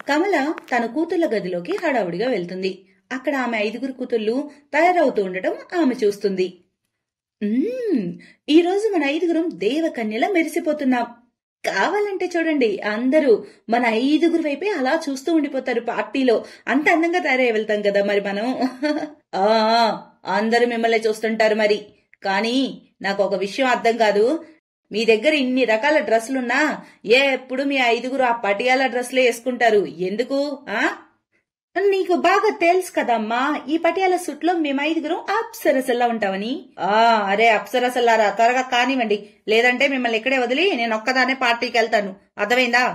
కమల తన కూతుళ్ల గదిలోకి హడావుడిగా వెళ్తుంది. అక్కడ ఆమె 5 కూతుళ్లు తయారవుతూ ఉండటం ఆమె చూస్తుంది. ఈ రోజు మన 5 దేవకన్యలా మెరిసిపోతున్నాం. కావాలంటే చూడండి, అందరూ మన 5 వైపే అలా చూస్తూ ఉండిపోతారు. పార్టీలో అంత అందంగా తయారై వెళ్తాం కదా మరి మనం. అందరూ మిమ్మల్ని చూస్తుంటారు మరి. కానీ నాకు ఒక విషయం అర్థం కాదు. మీ దగ్గర ఇన్ని రకాల డ్రెస్సులున్నా ఎప్పుడు మీ 5 ఆ పటియాలా డ్రెస్లే వేసుకుంటారు. ఎందుకు? నీకు బాగా తెలుసు కదమ్మా, ఈ పటియాల సూట్ లో మేము 5 అప్సరసల్లా ఉంటామని. అరే అప్సరసల్లారా, త్వరగా కానివ్వండి, లేదంటే మిమ్మల్ని ఇక్కడే వదిలి నేను ఒక్కదానే పార్టీకి వెళ్తాను. అర్థమైందా?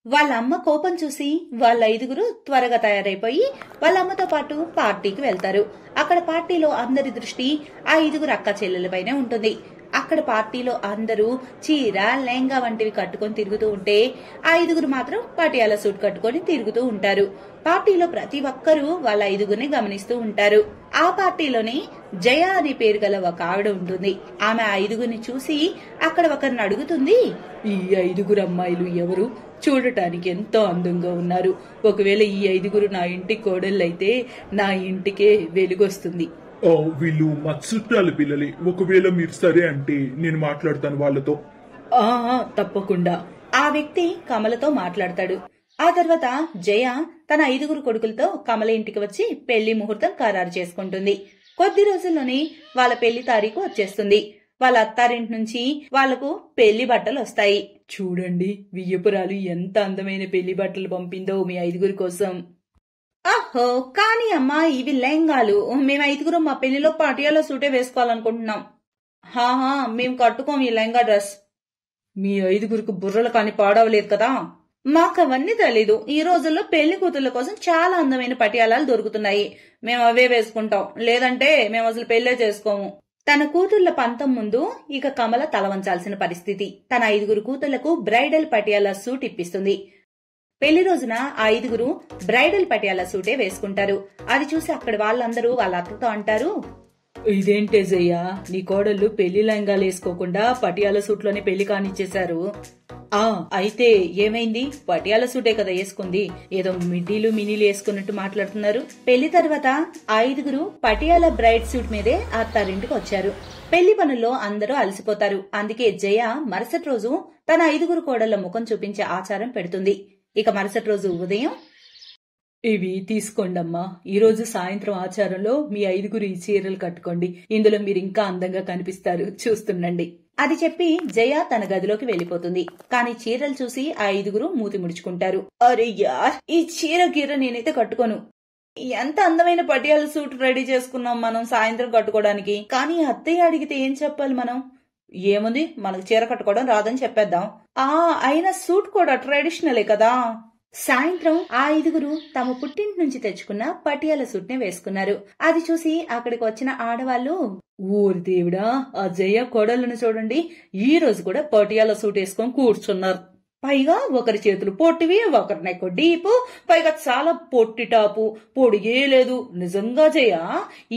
వాళ్ళ అమ్మ కోపం చూసి వాళ్ళ 5 త్వరగా తయారైపోయి వాళ్ళ అమ్మతో పాటు పార్టీకి వెళ్తారు. అక్కడ పార్టీలో అందరి దృష్టి ఆ 5 అక్క చెల్లెలపైనే ఉంటుంది. అక్కడ పార్టీలో అందరూ చీర, లెహంగా వంటివి కట్టుకొని తిరుగుతూ ఉంటే ఆ 5 మాత్రం పటియాల సూట్ కట్టుకొని తిరుగుతూ ఉంటారు. పార్టీలో ప్రతి ఒక్కరూ వాళ్ళ 5 గమనిస్తూ ఉంటారు. ఆ పార్టీలోనే జయ అనే పేరు గల ఒక ఆవిడ ఉంటుంది. ఆమె 5 చూసి అక్కడ ఒకరిని అడుగుతుంది, ఈ 5 అమ్మాయిలు ఎవరు? చూడటానికి ఎంతో అందంగా ఉన్నారు. ఒకవేళ ఈ 5 నా ఇంటి కోడళ్ళైతే నా ఇంటికే వెలుగొస్తుంది. వీళ్ళు మా చుట్టాల పిల్లలే. ఒకవేళ మీరు సరే అంటే నేను మాట్లాడతాను వాళ్ళతో. తప్పకుండా. ఆ వ్యక్తి కమలతో మాట్లాడతాడు. ఆ తర్వాత జయ తన 5 కొడుకులతో కమల ఇంటికి వచ్చి పెళ్లి ముహూర్తం ఖరారు చేసుకుంటుంది. కొద్ది రోజుల్లోనే వాళ్ళ పెళ్లి తారీఖు వచ్చేస్తుంది. వాళ్ళ అత్తారింటి నుంచి వాళ్లకు పెళ్లి బట్టలు వస్తాయి. చూడండి, వియ్యపురాలు ఎంత అందమైన పెళ్లి బట్టలు పంపిందో మీ 5 కోసం. అహో, కానీ అమ్మా, ఇవి లెహంగాలు. మేము 5 మా పెళ్లిలో పటియాలా సూటే వేసుకోవాలనుకుంటున్నాం. మేము కట్టుకోం ఈ లెహంగా డ్రెస్. మీ 5 బుర్రలు కాని పాడవలేదు కదా. మాకవన్నీ తెలీదు. ఈ రోజుల్లో పెళ్లి కూతుర్ల కోసం చాలా అందమైన పటియాలాలు దొరుకుతున్నాయి. మేము అవే వేసుకుంటాం, లేదంటే మేము అసలు పెళ్లే చేసుకోము. తన కూతుళ్ల పంతం ముందు ఇక కమల తలవంచాల్సిన పరిస్థితి. తన 5 కూతుళ్లకు బ్రైడల్ పటియాలా సూట్ ఇప్పిస్తుంది. పెళ్లి రోజున ఆ 5 బ్రైడల్ పటియాలా సూటే వేసుకుంటారు. అది చూసి అక్కడ వాళ్ళందరూ వాళ్ళ అత్తతో అంటారు, ఇదేంటే జయ్య, నీ కోడళ్ళు పెళ్లి లెహంగాలు వేసుకోకుండా పటియాలా సూట్ లోనే పెళ్లి కానిచ్చేశారు. అయితే ఏమైంది? పటియాల సూటే కదా వేసుకుంది, ఏదో మిడ్డీలు మినీలు వేసుకున్నట్టు మాట్లాడుతున్నారు. పెళ్లి తర్వాత 5 పటియాల బ్రైడ్ సూట్ మీదే అత్తారింటికి వచ్చారు. పెళ్లి పనుల్లో అందరూ అలసిపోతారు. అందుకే జయ మరుసటి రోజు తన 5 కోడళ్ల ముఖం చూపించే ఆచారం పెడుతుంది. ఇక మరుసటి రోజు ఉదయం, ఇవి తీసుకోండమ్మా, ఈ రోజు సాయంత్రం ఆచారంలో మీ 5 ఈ చీరలు కట్టుకోండి. ఇందులో మీరు ఇంకా అందంగా కనిపిస్తారు, చూస్తుండండి. అది చెప్పి జయ తన గదిలోకి వెళ్లిపోతుంది. కాని చీరలు చూసి ఆ 5 మూతి ముడుచుకుంటారు. అరే యార్, ఈ చీర గీర నేనైతే కట్టుకోను. ఎంత అందమైన పటియాల సూట్ రెడీ చేసుకున్నాం మనం సాయంత్రం కట్టుకోవడానికి. కానీ అత్తయ్య అడిగితే ఏం చెప్పాలి మనం? ఏముంది, మనకు చీర కట్టుకోవడం రాదని చెప్పేద్దాం. అయినా సూట్ కూడా ట్రెడిషనలే కదా. సాయంత్రం ఆ 5 తమ పుట్టింటి నుంచి తెచ్చుకున్న పటియాల సూట్ నే వేసుకున్నారు. అది చూసి అక్కడికి వచ్చిన ఆడవాళ్లు, ఊరి దేవుడా, ఆ జయ కోడలను చూడండి, ఈ రోజు కూడా పటియాల సూట్ వేసుకొని కూర్చున్నారు. పైగా ఒకరి చేతులు పొట్టివి, ఒకరి నెక్ డీపు, పైగా చాలా పొట్టి టాపు, పొడిగే లేదు. నిజంగా జయ,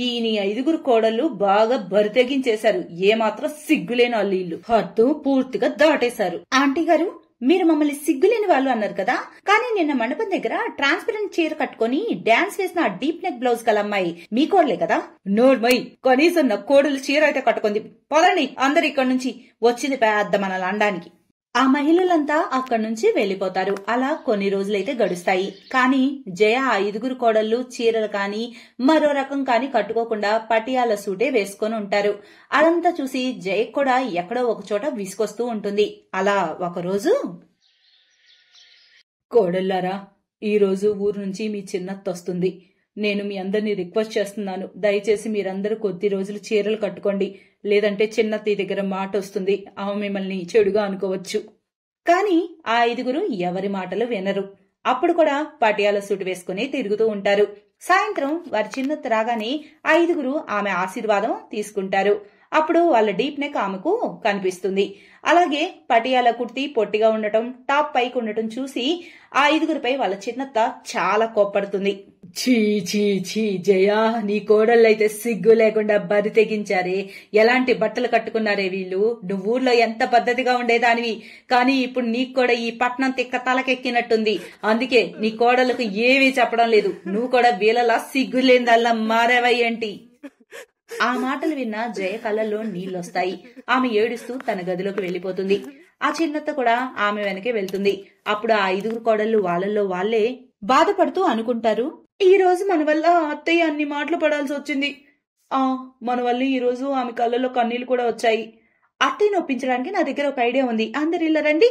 ఈ నీ 5 కోడళ్లు బాగా బరితెగించేశారు. ఏమాత్రం సిగ్గులేని వాళ్ళు ఇల్లు హద్దు పూర్తిగా దాటేశారు. ఆంటీ గారు, మీరు మమ్మల్ని సిగ్గులేని వాళ్ళు అన్నారు కదా, కానీ నిన్న మండపం దగ్గర ట్రాన్స్పరెంట్ చీర కట్టుకుని డాన్స్ వేసిన డీప్ నెక్ బ్లౌజ్ గల అమ్మాయి మీ కోడలే కదా? నోర్మై, కనీసం నా కోడలు చీర అయితే కట్టుకుంది. పదండి అందరు ఇక్కడి నుంచి, వచ్చింది పెద్ద మనల్ని అనడానికి. ఆ మహిళలంతా అక్కడి నుంచి వెళ్లిపోతారు. అలా కొన్ని రోజులైతే గడుస్తాయి. కానీ జయ ఆ 5 కోడళ్లు చీరలు కాని మరో రకం కాని కట్టుకోకుండా పటియాల సూటే వేసుకొని ఉంటారు. అదంతా చూసి జయ కూడా ఎక్కడో ఒక చోట విసుకొస్తూ ఉంటుంది. అలా ఒకరోజు, కోడళ్లారా, ఈ రోజు ఊరు నుంచి మీ చిన్నత్త వస్తుంది. నేను మీ అందరినీ రిక్వెస్ట్ చేస్తున్నాను, దయచేసి మీరందరూ కొద్ది రోజులు చీరలు కట్టుకోండి, లేదంటే చిన్నత్త దగ్గర మాట వస్తుంది. ఆమె మిమ్మల్ని చెడుగా అనుకోవచ్చు. కాని ఆ 5 ఎవరి మాటలు వినరు. అప్పుడు కూడా పటియాల సూట్ వేసుకుని తిరుగుతూ ఉంటారు. సాయంత్రం వారి చిన్నత్త రాగానే ఆ 5 ఆమె ఆశీర్వాదం తీసుకుంటారు. అప్పుడు వాళ్ళ డీప్ నెక్ ఆమెకు కనిపిస్తుంది. అలాగే పటియాల కుర్తీ పొట్టిగా ఉండటం, టాప్ పైకి ఉండటం చూసి ఆ 5 వాళ్ళ చిన్నత్త చాలా కోప్పడుతుంది. ఛీ ఛీ ఛీ జయ, నీ కోడళ్ళైతే సిగ్గు లేకుండా బరి తెగించారే. ఎలాంటి బట్టలు కట్టుకున్నారే వీళ్ళు. నువ్వు ఊర్లో ఎంత పద్ధతిగా ఉండేదానివి, కానీ ఇప్పుడు నీకు కూడా ఈ పట్నం తిక్క తలకెక్కినట్టుంది. అందుకే నీ కోడలకు ఏమీ చెప్పడం లేదు. నువ్వు కూడా వీళ్ళలా సిగ్గు లేదల్లా మారేవయ్యేంటి. ఆ మాటలు విన్న జయ కళ్ళల్లో నీళ్లొస్తాయి. ఆమె ఏడుస్తూ తన గదిలోకి వెళ్లిపోతుంది. ఆ చిన్నత్త కూడా ఆమె వెనకే వెళ్తుంది. అప్పుడు ఆ 5 కోడళ్ళు వాళ్ళల్లో వాళ్లే బాధపడుతూ అనుకుంటారు, ఈ రోజు మన వల్ల అత్తయ్య అన్ని మాటలు పడాల్సి వచ్చింది. మన వల్ల ఈ రోజు ఆమె కళ్ళలో కన్నీళ్లు కూడా వచ్చాయి. అత్తయ్యను ఒప్పించడానికి నా దగ్గర ఒక ఐడియా ఉంది. అందరు ఇలా రండి.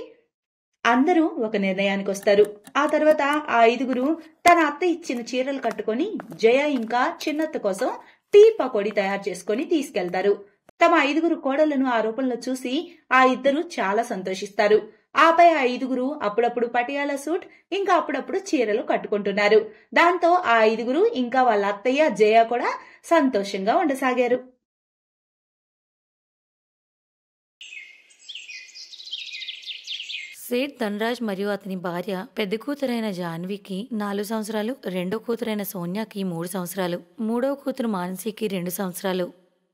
అందరూ ఒక నిర్ణయానికి వస్తారు. ఆ తర్వాత ఆ 5 తన అత్త ఇచ్చిన చీరలు కట్టుకుని జయ ఇంకా చిన్నత్త కోసం టీ పకోడీ తయారు చేసుకుని తీసుకెళ్తారు. తమ 5 కోడళ్లను ఆ రూపంలో చూసి ఆ ఇద్దరు చాలా సంతోషిస్తారు. ఆపై ఆ 5 అప్పుడప్పుడు పటియాలా సూట్ ఇంకా అప్పుడప్పుడు చీరలు కట్టుకుంటున్నారు. దాంతో ఆ 5 ఇంకా వాళ్ళ అత్తయ్య జయ కూడా సంతోషంగా ఉండసాగారు. సేఠ్ ధనరాజ్ మరియు అతని భార్య పెద్ద కూతురైన జాన్వికి 4 సంవత్సరాలు, రెండో కూతురైన సోనియాకి 3 సంవత్సరాలు, మూడవ కూతురు మానసికి 2 సంవత్సరాలు.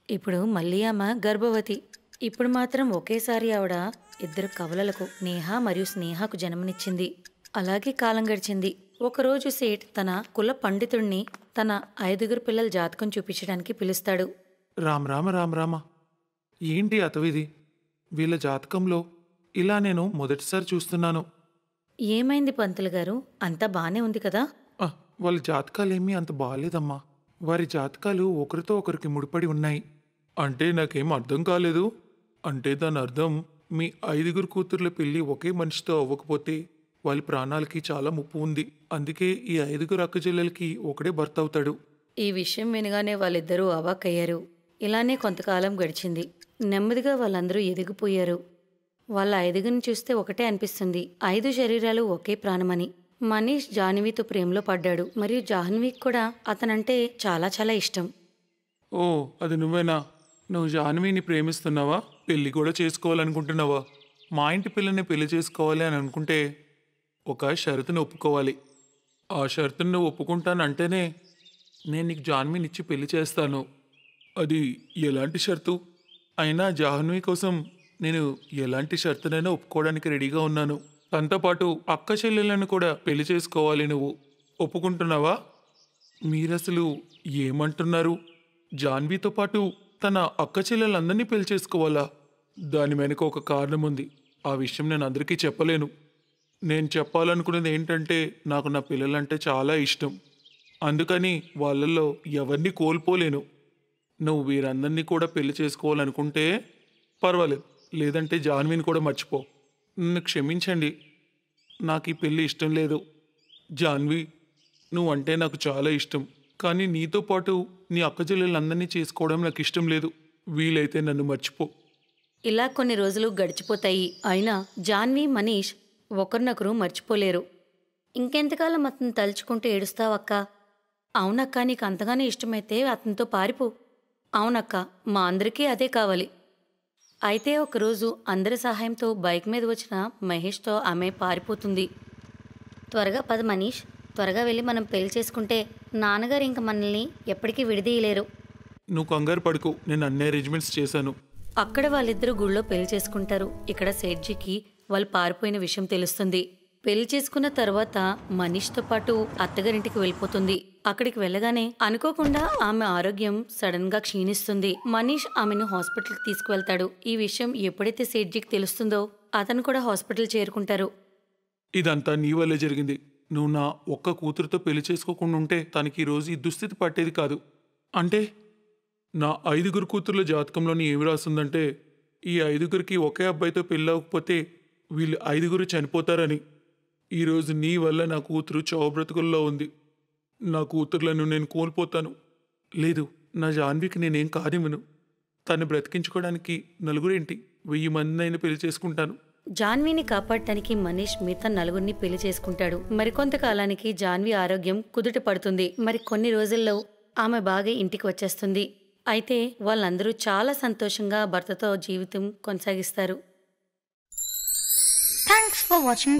ఇప్పుడు మళ్ళీ ఆమె గర్భవతి. ఇప్పుడు మాత్రం ఒకేసారి ఆవిడ 2 కవలలకు నేహ మరియు స్నేహకు జన్మనిచ్చింది. అలాగే కాలం గడిచింది. ఒకరోజు సేఠ్ తన కుల పండితుడిని తన 5 పిల్లల జాతకం చూపించడానికి పిలుస్తాడు. రామ రామ రామ రామ, ఏంటి అతవిది? వీళ్ళ జాతకంలో ఇలా నేను మొదటిసారి చూస్తున్నాను. ఏమైంది పంతులు గారు? అంతా బానే ఉంది కదా? వాళ్ళ జాతకాలేమీ అంత బాగాలేదమ్మా. వారి జాతకాలు ఒకరితో ఒకరికి ముడిపడి ఉన్నాయి. అంటే నాకేం అర్థం కాలేదు. అంటే దాని అర్థం మీ 5 కూతుర్ల పెళ్లి ఒకే మనిషితో అవ్వకపోతే వాళ్ళ ప్రాణాలకి చాలా ముప్పు ఉంది. అందుకే ఈ 5 అక్కచెల్లెలకి ఒకడే భర్త అవుతాడు. ఈ విషయం వినగానే వాళ్ళిద్దరూ అవాక్కయ్యారు. ఇలానే కొంతకాలం గడిచింది. నెమ్మదిగా వాళ్ళందరూ ఎదిగిపోయారు. వాళ్ళ 5 చూస్తే ఒకటే అనిపిస్తుంది, 5 శరీరాలు ఒకే ప్రాణమని. మనీష్ జాహ్నవితో ప్రేమలో పడ్డాడు మరియు జాహ్నవికి కూడా అతనంటే చాలా చాలా ఇష్టం. ఓ, అది నువ్వేనా? నువ్వు జాహ్నవిని ప్రేమిస్తున్నావా? పెళ్లి కూడా చేసుకోవాలనుకుంటున్నావా? మా ఇంటి పిల్లని పెళ్లి చేసుకోవాలి అని అనుకుంటే ఒక షరతుని ఒప్పుకోవాలి. ఆ షరతుని నువ్వు ఒప్పుకుంటానంటేనే నేను నీకు జాహ్నవిని ఇచ్చి పెళ్లి చేస్తాను. అది ఎలాంటి షరతు అయినా జాహ్నవి కోసం నేను ఎలాంటి షరతునైనా ఒప్పుకోవడానికి రెడీగా ఉన్నాను. తనతో పాటు అక్క చెల్లెలను కూడా పెళ్లి చేసుకోవాలి. నువ్వు ఒప్పుకుంటున్నావా? మీరసలు ఏమంటున్నారు? జాహ్నవితో పాటు తన అక్క చెల్లెలందరినీ పెళ్లి చేసుకోవాలా? దాని వెనుక ఒక కారణం ఉంది. ఆ విషయం నేను అందరికీ చెప్పలేను. నేను చెప్పాలనుకున్నది ఏంటంటే, నాకు నా పిల్లలంటే చాలా ఇష్టం. అందుకని వాళ్ళల్లో ఎవరిని కోల్పోలేను. నువ్వు వీరందరినీ కూడా పెళ్లి చేసుకోవాలనుకుంటే పర్వాలేదు, లేదంటే జాహ్నవిని కూడా మర్చిపో. నన్ను క్షమించండి, నాకు ఈ పెళ్ళి ఇష్టం లేదు. జాహ్నవి, నువ్వంటే నాకు చాలా ఇష్టం, కానీ నీతో పాటు నీ అక్క చెల్లెలందరినీ చేసుకోవడం నాకు ఇష్టం లేదు. వీలైతే నన్ను మర్చిపో. ఇలా కొన్ని రోజులు గడిచిపోతాయి. అయినా జాహ్నవి, మనీష్ ఒకరినొకరు మర్చిపోలేరు. ఇంకెంతకాలం అతను తలుచుకుంటూ ఏడుస్తావక్క? అవునక్క, నీకు అంతగానే ఇష్టమైతే అతనితో పారిపో. అవునక్క, మా అందరికీ అదే కావాలి. అయితే ఒకరోజు అందరి సహాయంతో బైక్ మీద వచ్చిన మహేష్తో ఆమె పారిపోతుంది. త్వరగా పద మనీష్, త్వరగా వెళ్ళి మనం పెళ్లి చేసుకుంటే నాన్నగారు ఇంక మనల్ని ఎప్పటికీ విడదీయలేరు. నువ్వు కంగారు పడుకో, నేను అన్ని అరేంజ్మెంట్స్ చేశాను. అక్కడ వాళ్ళిద్దరూ గుళ్ళో పెళ్లి చేసుకుంటారు. ఇక్కడ సేట్జీకి వాళ్ళు పారిపోయిన విషయం తెలుస్తుంది. పెళ్లి చేసుకున్న తర్వాత మనీష్తో పాటు అత్తగారింటికి వెళ్ళిపోతుంది. అక్కడికి వెళ్ళగానే అనుకోకుండా ఆమె ఆరోగ్యం సడన్ గా క్షీణిస్తుంది. మనీష్ ఆమెను హాస్పిటల్కి తీసుకువెళ్తాడు. ఈ విషయం ఎప్పుడైతే సేట్జీకి తెలుస్తుందో అతను కూడా హాస్పిటల్ చేరుకుంటారు. ఇదంతా నీ వల్లే జరిగింది. నువ్వు నా ఒక్క కూతురుతో పెళ్లి చేసుకోకుండా ఉంటే తనకి ఈ రోజు ఈ దుస్థితి పట్టేది కాదు. అంటే నా 5 కూతుర్ల జాతకంలోని ఏమి రాస్తుందంటే, ఈ 5 ఒకే అబ్బాయితో పెళ్ళి అవ్వకపోతే వీళ్ళు 5 చనిపోతారని. ఈరోజు నీ వల్ల నా కూతురు చావుబ్రతుకుల్లో ఉంది. నా కూతుర్లను నేను కోల్పోతాను. లేదు, నా జాహ్నవికి నేనేం కానివ్వను. తను బ్రతికించుకోవడానికి నలుగురేంటి, 1000 మందినైనా పెళ్లి చేసుకుంటాను. జాహ్నవిని కాపాడటానికి మనీష్ మిగతా 4 పెళ్లి చేసుకుంటాడు. మరికొంతకాలానికి జాహ్నవి ఆరోగ్యం కుదుట పడుతుంది. మరి కొన్ని రోజుల్లో ఆమె బాగా ఇంటికి వచ్చేస్తుంది. అయితే వాళ్ళందరూ చాలా సంతోషంగా భర్తతో జీవితం కొనసాగిస్తారు. Thanks for watching.